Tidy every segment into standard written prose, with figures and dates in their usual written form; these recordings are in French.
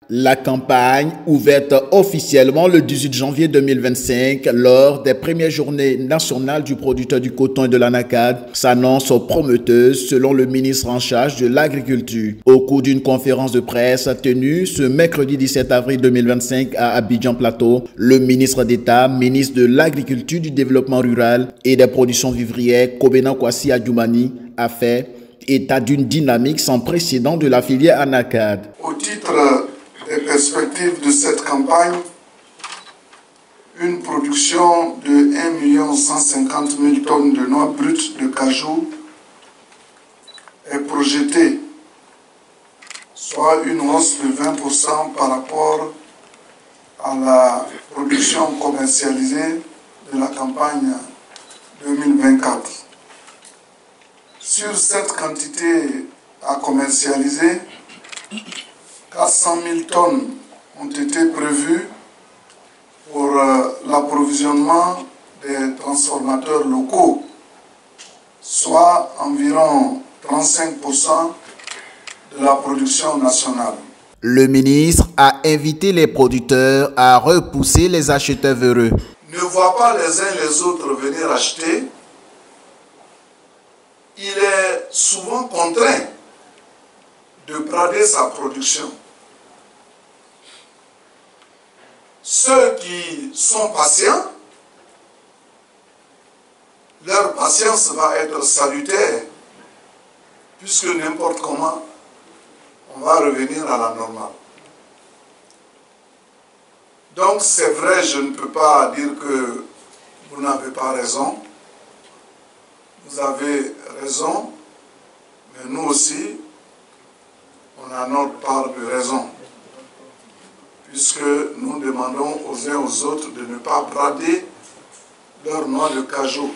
La campagne, ouverte officiellement le 18 janvier 2025 lors des premières journées nationales du producteur du coton et de l'anacarde, s'annonce prometteuse selon le ministre en charge de l'Agriculture. Au cours d'une conférence de presse tenue ce mercredi 17 avril 2025 à Abidjan Plateau, le ministre d'État, ministre de l'Agriculture, du Développement rural et des productions vivrières, Kobena Kwasi Adjoumani, a fait état d'une dynamique sans précédent de la filière anacarde. Au titre des perspectives de cette campagne, une production de 1 150 000 tonnes de noix brutes de cajou est projetée, soit une hausse de 20% par rapport à la production commercialisée de la campagne 2024. Sur cette quantité à commercialiser, 400 000 tonnes ont été prévues pour l'approvisionnement des transformateurs locaux, soit environ 35% de la production nationale. Le ministre a invité les producteurs à repousser les acheteurs véreux. Ne voient pas les uns les autres venir acheter. Il est souvent contraint de brader sa production. Ceux qui sont patients, leur patience va être salutaire, puisque n'importe comment, on va revenir à la normale. Donc c'est vrai, je ne peux pas dire que vous n'avez pas raison. Vous avez raison, mais nous aussi, on a notre part de raison, puisque nous demandons aux uns aux autres de ne pas brader leur noix de cajou,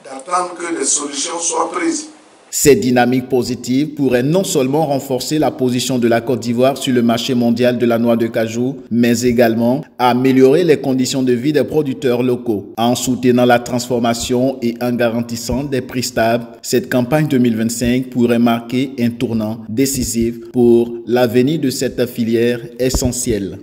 d'attendre que des solutions soient prises. Cette dynamique positive pourrait non seulement renforcer la position de la Côte d'Ivoire sur le marché mondial de la noix de cajou, mais également améliorer les conditions de vie des producteurs locaux. En soutenant la transformation et en garantissant des prix stables, cette campagne 2025 pourrait marquer un tournant décisif pour l'avenir de cette filière essentielle.